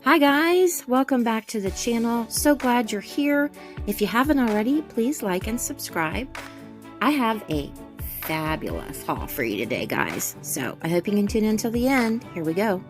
Hi guys, welcome back to the channel. So glad you're here. If you haven't already, please like and subscribe. I have a fabulous haul for you today, guys. So I hope you can tune in till the end. Here we go.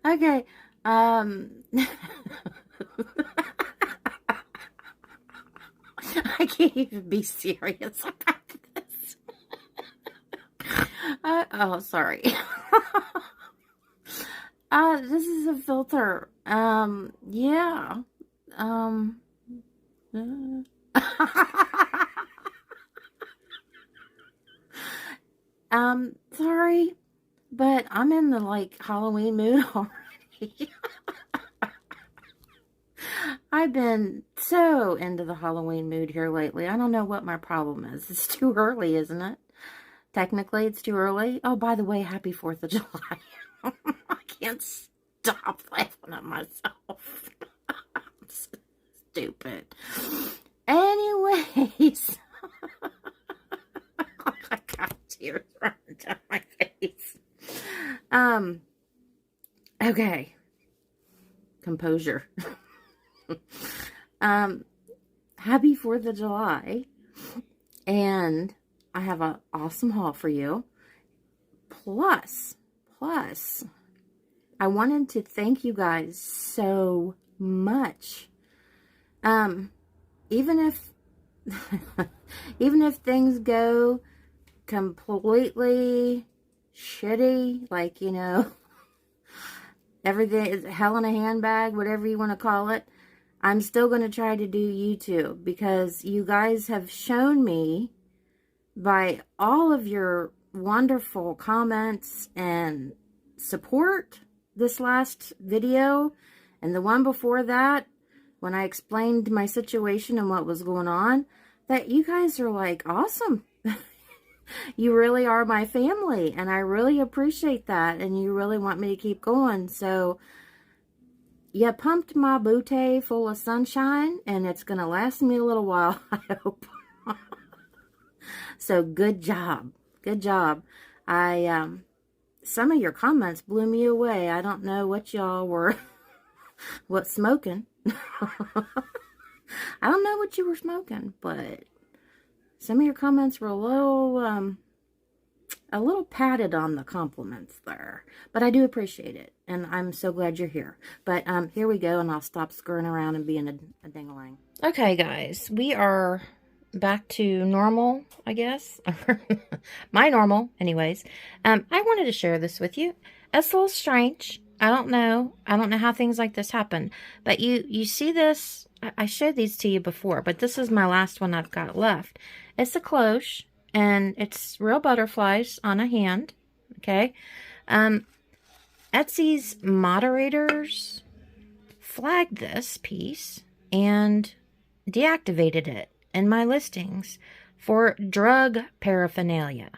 Okay, I can't even be serious about this. Oh, sorry. This is a filter. Yeah. Sorry, but I'm in the, like, Halloween mood already. I've been so into the Halloween mood here lately. I don't know what my problem is. It's too early, isn't it? Technically, it's too early. Oh, by the way, happy 4th of July. I can't stop laughing at myself. I'm so stupid. Anyways. I got tears running down my face. Okay. Composure. Happy 4th of July. And I have an awesome haul for you. Plus, I wanted to thank you guys so much. Even if things go completely shitty, like, you know, everything is hell in a handbag, whatever you want to call it, I'm still going to try to do YouTube, because you guys have shown me by all of your wonderful comments and support this last video and the one before that, when I explained my situation and what was going on, that you guys are like awesome. You really are my family, and I really appreciate that, and you really want me to keep going. So you pumped my bouquet full of sunshine, and it's going to last me a little while, I hope. So good job. Good job. Some of your comments blew me away. I don't know what y'all were, what smoking. I don't know what you were smoking, but some of your comments were a little patted on the compliments there. But I do appreciate it, and I'm so glad you're here. But here we go, and I'll stop screwing around and being a ding-a-lang. Okay, guys, we are back to normal, I guess. My normal, anyways. I wanted to share this with you. It's a little strange. I don't know how things like this happen. But you see this, I showed these to you before, but this is my last one I've got left. It's a cloche, and it's real butterflies on a hand. Okay. Etsy's moderators flagged this piece and deactivated it in my listings for drug paraphernalia.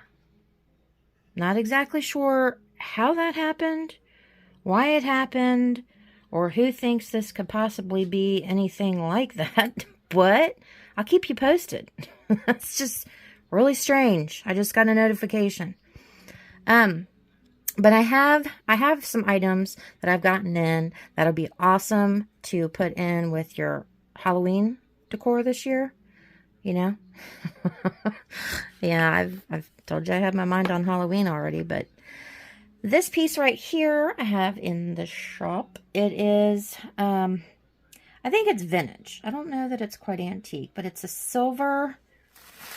Not exactly sure how that happened, why it happened, or who thinks this could possibly be anything like that, but I'll keep you posted. It's just really strange. I just got a notification. But I have some items that I've gotten in that'll be awesome to put in with your Halloween decor this year. You know? Yeah, I've told you I have my mind on Halloween already, but this piece right here I have in the shop. It is, I think it's vintage. I don't know that it's quite antique, but it's a silver,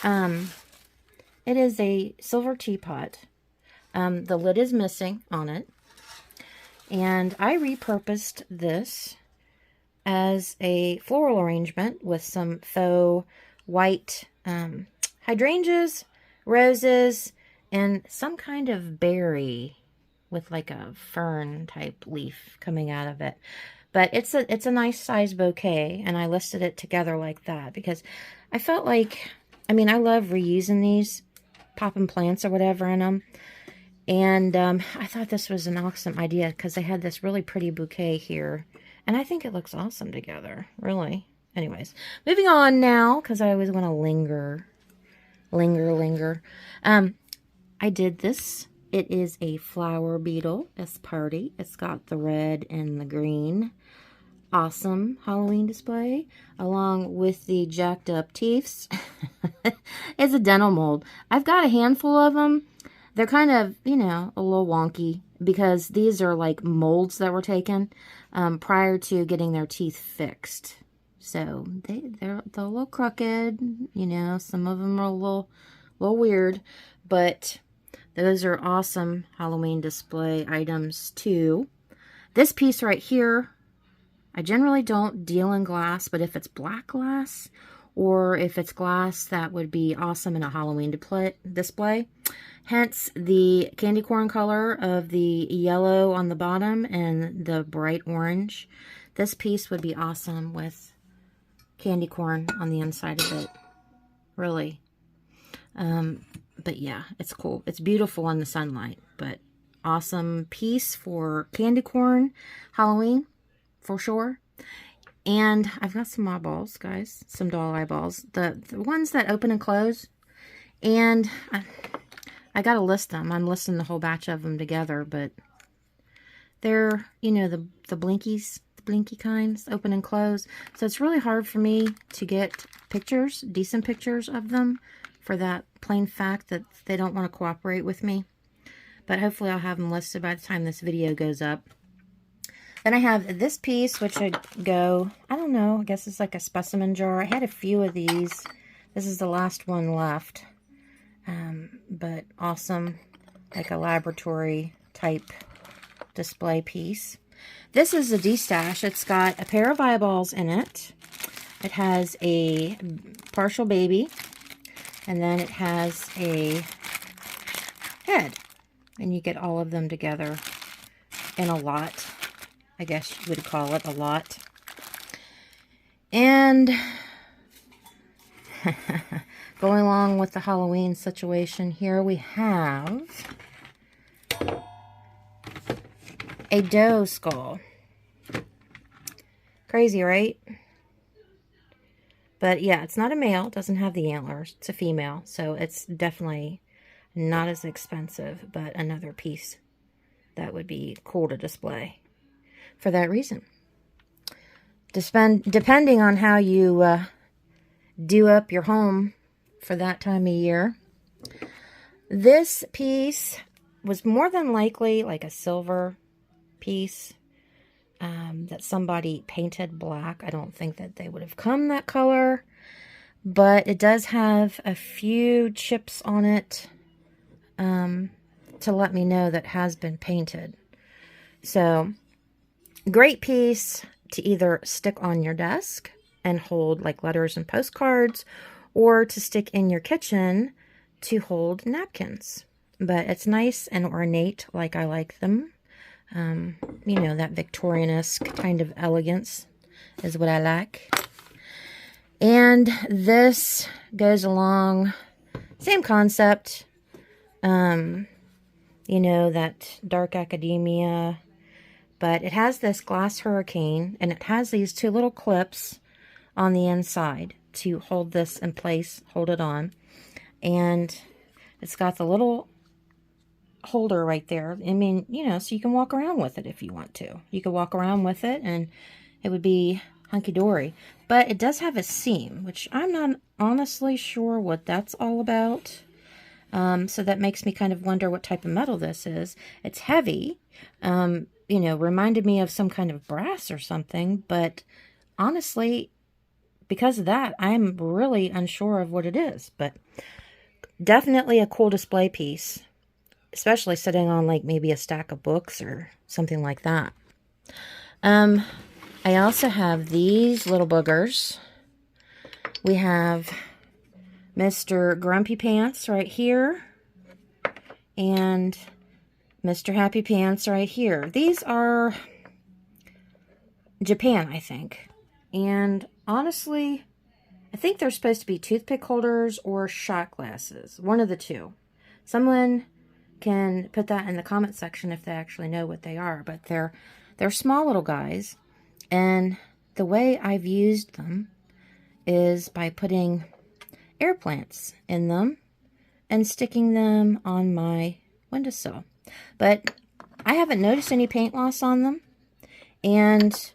it is a silver teapot. The lid is missing on it. And I repurposed this as a floral arrangement with some faux white hydrangeas, roses, and some kind of berry with like a fern type leaf coming out of it. But it's a nice size bouquet, and I listed it together like that because I felt like, I mean, I love reusing these, popping plants or whatever in them. And I thought this was an awesome idea because they had this really pretty bouquet here. And I think it looks awesome together, really. Anyways, moving on now because I always want to linger. I did this. It is a flower beetle. It's party. It's got the red and the green. Awesome Halloween display along with the jacked up teeths. It's a dental mold. I've got a handful of them. They're kind of, you know, a little wonky because these are like molds that were taken prior to getting their teeth fixed. So they're a little crooked, you know, some of them are a little weird, but those are awesome Halloween display items too. This piece right here, I generally don't deal in glass, but if it's black glass or if it's glass, that would be awesome in a Halloween display. Hence the candy corn color of the yellow on the bottom and the bright orange. This piece would be awesome with candy corn on the inside of it. Really. But yeah, it's cool. It's beautiful in the sunlight, but awesome piece for candy corn Halloween for sure. And I've got some eyeballs, guys. Some doll eyeballs. The ones that open and close. And I got to list them. I'm listing the whole batch of them together, but they're, you know, the blinkies, the blinky kinds, open and close. So it's really hard for me to get pictures, decent pictures of them, for that plain fact that they don't want to cooperate with me. But hopefully I'll have them listed by the time this video goes up. Then I have this piece, which would go, I don't know, I guess it's like a specimen jar. I had a few of these. This is the last one left. But awesome, like a laboratory type display piece. This is a D-stash. It's got a pair of eyeballs in it. It has a partial baby. And then it has a head. And you get all of them together in a lot. I guess you would call it a lot. And going along with the Halloween situation here, we have a doe skull. Crazy, right? But yeah, it's not a male. It doesn't have the antlers. It's a female. So it's definitely not as expensive, but another piece that would be cool to display for that reason. Depending on how you do up your home for that time of year. This piece was more than likely like a silver piece that somebody painted black. I don't think that they would have come that color, but it does have a few chips on it to let me know that has been painted. So, great piece to either stick on your desk and hold like letters and postcards, or to stick in your kitchen to hold napkins. But it's nice and ornate like I like them. You know, that Victorian-esque kind of elegance is what I like. And this goes along, same concept. You know, that dark academia. But it has this glass hurricane, and it has these two little clips on the inside to hold this in place, hold it on. And it's got the little holder right there. I mean, you know, so you can walk around with it if you want to. You could walk around with it and it would be hunky-dory. But it does have a seam, which I'm not honestly sure what that's all about. So that makes me kind of wonder what type of metal this is. It's heavy. You know, reminded me of some kind of brass or something. But honestly, because of that, I'm really unsure of what it is. But definitely a cool display piece. especially sitting on like maybe a stack of books or something like that. I also have these little boogers. We have Mr. Grumpy Pants right here and Mr. Happy Pants right here. These are Japan, I think. And honestly, I think they're supposed to be toothpick holders or shot glasses. One of the two. Someone can put that in the comment section if they actually know what they are. But they're small little guys. And the way I've used them is by putting air plants in them and sticking them on my windowsill. But I haven't noticed any paint loss on them. And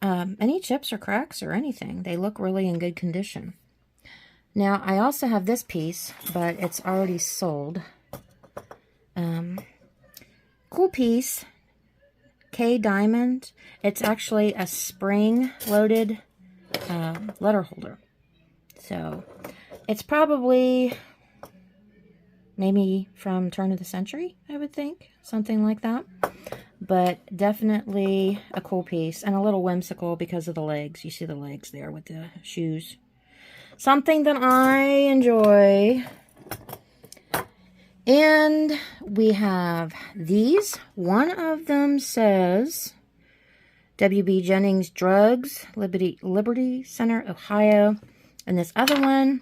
any chips or cracks or anything. They look really in good condition. Now, I also have this piece, but it's already sold. Cool piece. K Diamond. It's actually a spring-loaded letter holder. So, it's probably maybe from turn of the century, I would think. Something like that. But definitely a cool piece and a little whimsical because of the legs. You see the legs there with the shoes. Something that I enjoy. And we have these. One of them says W.B. Jennings Drugs, Liberty Center, Ohio. And this other one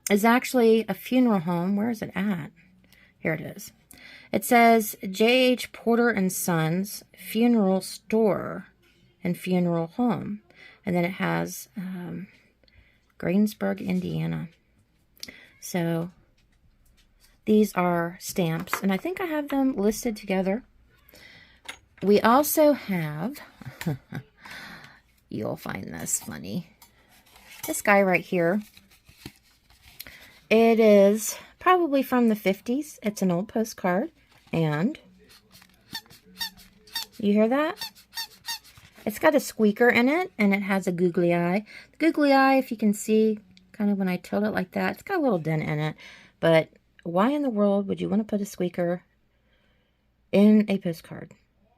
is actually a funeral home. Where is it at? Here it is. It says J.H. Porter and Sons Funeral Store and Funeral Home. And then it has Greensburg, Indiana. So these are stamps. And I think I have them listed together. We also have, you'll find this funny, this guy right here. It is probably from the 50s. It's an old postcard. And you hear that? It's got a squeaker in it, and it has a googly eye. The googly eye, if you can see, kind of when I tilt it like that, it's got a little dent in it. But why in the world would you want to put a squeaker in a postcard?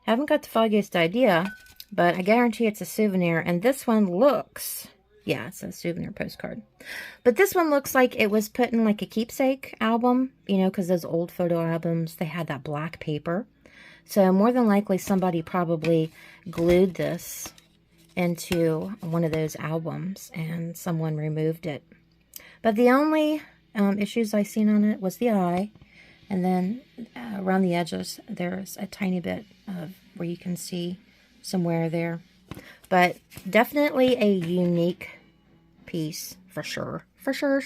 Haven't got the foggiest idea, but I guarantee it's a souvenir. And this one looks, yeah, it's a souvenir postcard. But this one looks like it was put in like a keepsake album, you know, because those old photo albums, they had that black paper. So more than likely somebody probably glued this into one of those albums and someone removed it. But the only issues I seen on it was the eye. And then around the edges, there's a tiny bit of where you can see some wear there. But definitely a unique piece, for sure. For sure.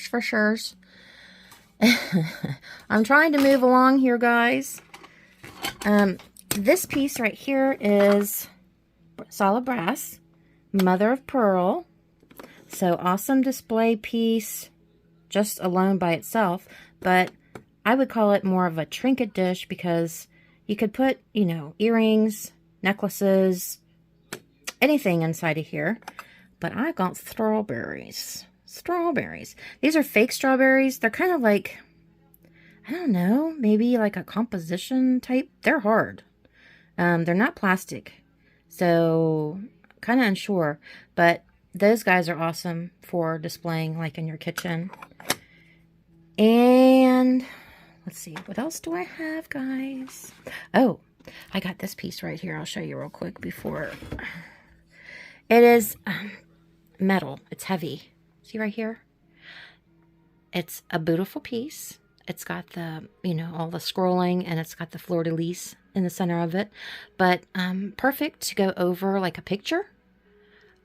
I'm trying to move along here, guys. This piece right here is solid brass, mother of pearl. So awesome display piece just alone by itself. But I would call it more of a trinket dish because you could put, you know, earrings, necklaces, anything inside of here. But I got strawberries. Strawberries. These are fake strawberries. They're kind of like, I don't know, maybe like a composition type. They're hard. They're not plastic. So, kind of unsure. But those guys are awesome for displaying like in your kitchen. And let's see, what else do I have, guys? Oh, I got this piece right here. I'll show you real quick before. It is metal. It's heavy. See right here? It's a beautiful piece. It's got the, you know, all the scrolling, and it's got the fleur-de-lis in the center of it. But perfect to go over like a picture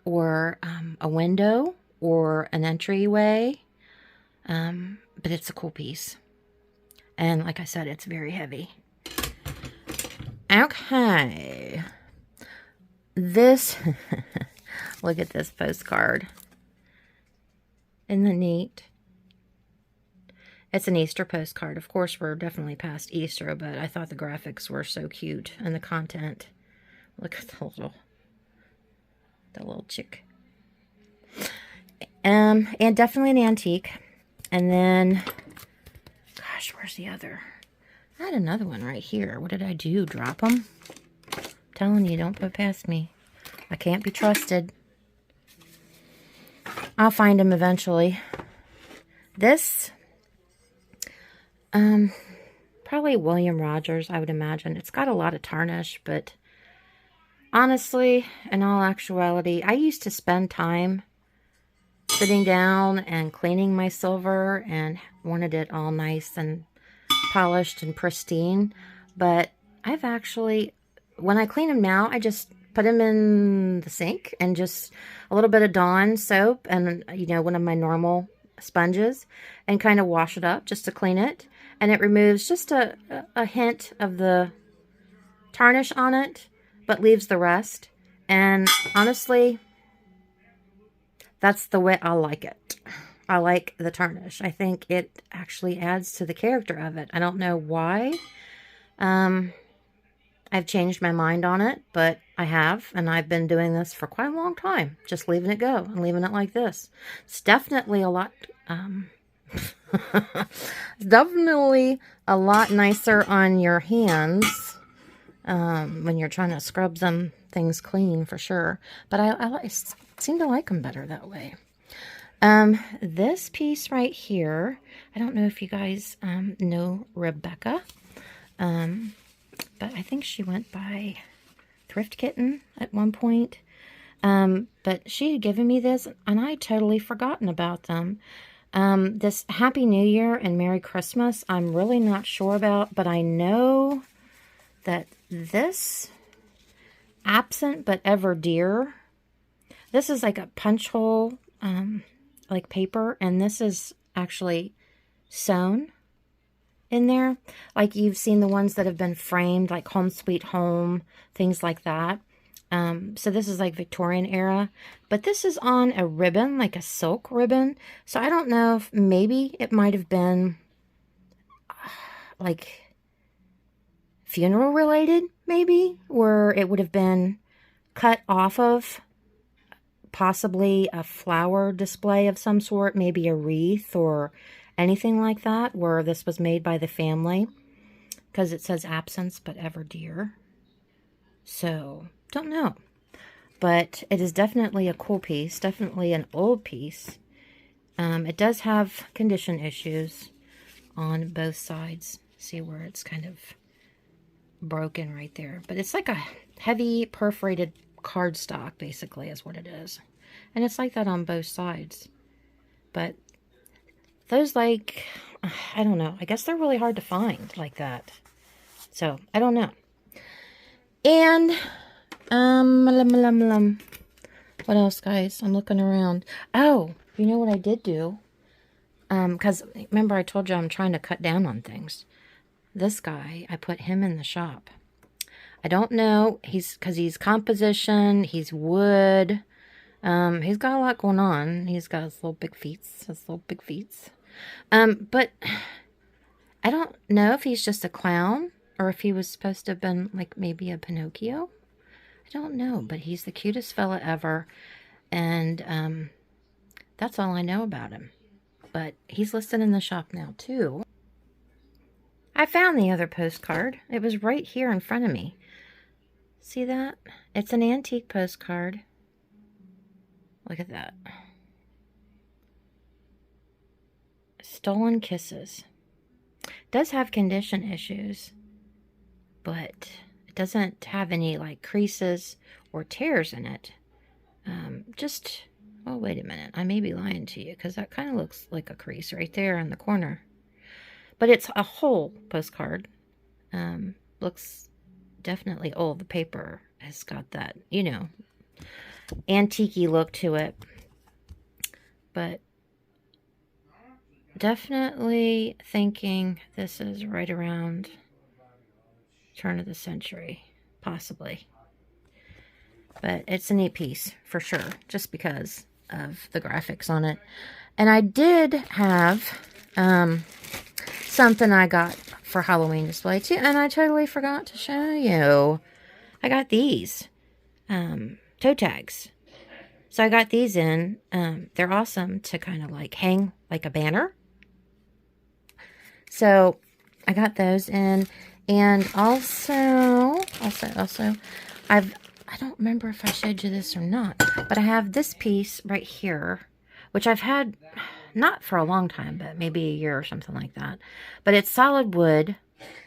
or a window or an entryway. But it's a cool piece. And like I said, it's very heavy. Okay. This, look at this postcard. Isn't that neat? It's an Easter postcard. Of course, we're definitely past Easter, but I thought the graphics were so cute and the content. Look at the little chick. And definitely an antique. And then, gosh, where's the other? I had another one right here. What did I do? Drop them? I'm telling you, don't put past me. I can't be trusted. I'll find them eventually. This, probably William Rogers, I would imagine. It's got a lot of tarnish, but honestly, in all actuality, I used to spend time sitting down and cleaning my silver and wanted it all nice and polished and pristine. But I've actually, when I clean them now, I just put them in the sink and just a little bit of Dawn soap and, you know, one of my normal sponges and kind of wash it up just to clean it. And it removes just a hint of the tarnish on it, but leaves the rest. And honestly, that's the way I like it. I like the tarnish. I think it actually adds to the character of it. I don't know why. I've changed my mind on it, but I have, and I've been doing this for quite a long time. Just leaving it go and leaving it like this. It's definitely a lot, it's definitely a lot nicer on your hands when you're trying to scrub them things clean, for sure. But I seem to like them better that way. This piece right here, I don't know if you guys know Rebecca, but I think she went by Thrift Kitten at one point. But she had given me this, and I had totally forgotten about them. This Happy New Year and Merry Christmas, I'm really not sure about, but I know that this Absent But Ever Dear, this is like a punch hole, like paper, and this is actually sewn in there. Like you've seen the ones that have been framed, like Home Sweet Home, things like that. So this is like Victorian era, but this is on a ribbon, like a silk ribbon. So I don't know if maybe it might have been like funeral related, maybe, where it would have been cut off of possibly a flower display of some sort, maybe a wreath or anything like that, where this was made by the family, because it says Absence But Ever Dear. So, don't know. But it is definitely a cool piece, definitely an old piece. It does have condition issues on both sides. See where it's kind of broken right there. But it's like a heavy perforated cardstock, basically, is what it is. And it's like that on both sides. But those, like, I don't know. I guess they're really hard to find like that. So, I don't know. And, what else, guys? I'm looking around. Oh, you know what I did do? Because, remember I told you I'm trying to cut down on things. This guy, I put him in the shop. I don't know. Because he's composition, he's wood. He's got a lot going on. He's got his little big feet. But I don't know if he's just a clown or if he was supposed to have been like maybe a Pinocchio. I don't know, but he's the cutest fella ever. And that's all I know about him. But he's listed in the shop now too. I found the other postcard. It was right here in front of me. See that? It's an antique postcard. Look at that. Stolen Kisses. It does have condition issues, but it doesn't have any like creases or tears in it. Oh, wait a minute. I may be lying to you because that kind of looks like a crease right there in the corner. But it's a whole postcard. Looks definitely old. The paper has got that, you know, antique-y look to it. But definitely thinking this is right around turn of the century, possibly. But it's a neat piece for sure, just because of the graphics on it. And I did have something I got for Halloween display too, and I totally forgot to show you. I got these toe tags. So I got these in. They're awesome to kind of like hang like a banner. So I got those in. And also, I don't remember if I showed you this or not, but I have this piece right here, which I've had not for a long time, but maybe a year or something like that. But it's solid wood.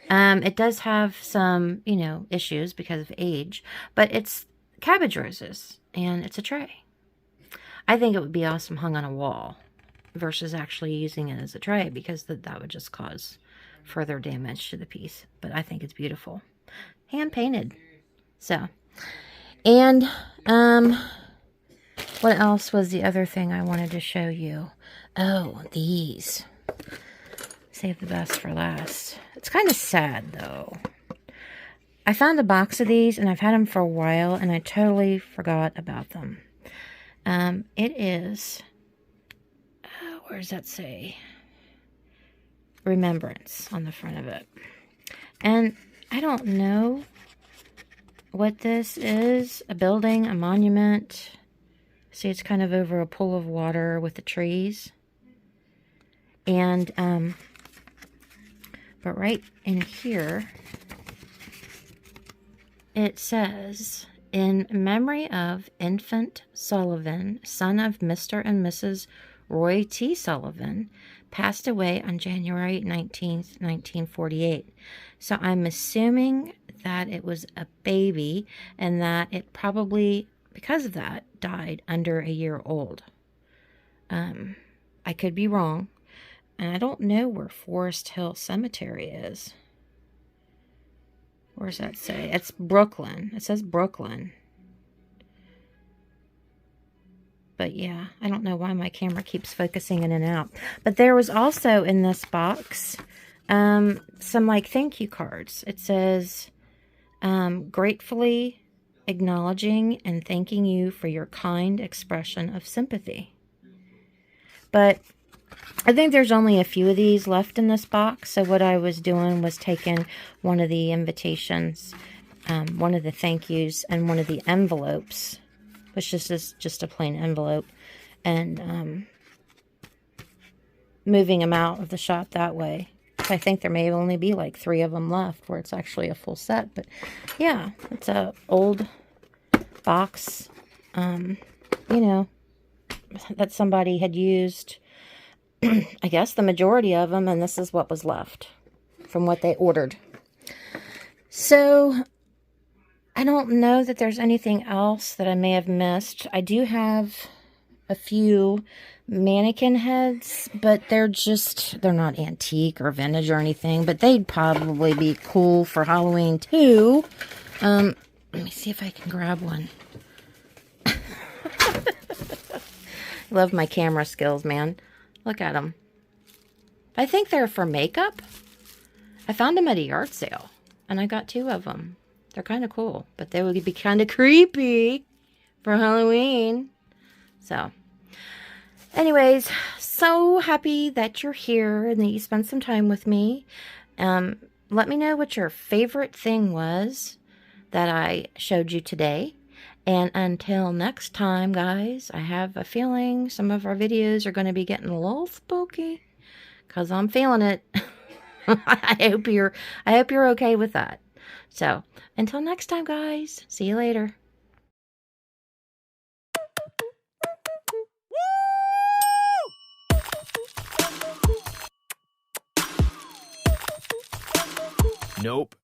It does have some, you know, issues because of age, but it's cabbage roses and it's a tray. I think it would be awesome hung on a wall versus actually using it as a tray, because that would just cause further damage to the piece. But I think it's beautiful. Hand painted. So, and what else was the other thing I wanted to show you? Oh, these. Save the best for last. It's kind of sad though. I found a box of these and I've had them for a while and I totally forgot about them. It is, where does that say? Remembrance on the front of it. And I don't know what this is. A building, a monument. See, it's kind of over a pool of water with the trees. And, but right in here, it says, in memory of Infant Sullivan, son of Mr. and Mrs. Roy T. Sullivan, passed away on January 19th, 1948. So I'm assuming that it was a baby and that it probably, because of that, died under a year old. I could be wrong. And I don't know where Forest Hill Cemetery is. Where does that say? It's Brooklyn. It says Brooklyn. But yeah, I don't know why my camera keeps focusing in and out. But there was also in this box some like thank you cards. It says, gratefully acknowledging and thanking you for your kind expression of sympathy. But I think there's only a few of these left in this box. So what I was doing was taking one of the invitations, one of the thank yous, and one of the envelopes, which is just a plain envelope, and moving them out of the shop that way. I think there may only be like 3 of them left where it's actually a full set. But yeah, it's a old box, you know, that somebody had used, I guess, the majority of them, and this is what was left from what they ordered. So I don't know that there's anything else that I may have missed. I do have a few mannequin heads, but they're not antique or vintage or anything, but they'd probably be cool for Halloween too. Let me see if I can grab one. Love my camera skills, man. Look at them. I think they're for makeup. I found them at a yard sale, and I got 2 of them. They're kind of cool, but they would be kind of creepy for Halloween. So, anyways, so happy that you're here and that you spent some time with me. Let me know what your favorite thing was that I showed you today. And until next time, guys, I have a feeling some of our videos are going to be getting a little spooky, because I'm feeling it. I hope you're okay with that. So, until next time, guys, see you later. Nope.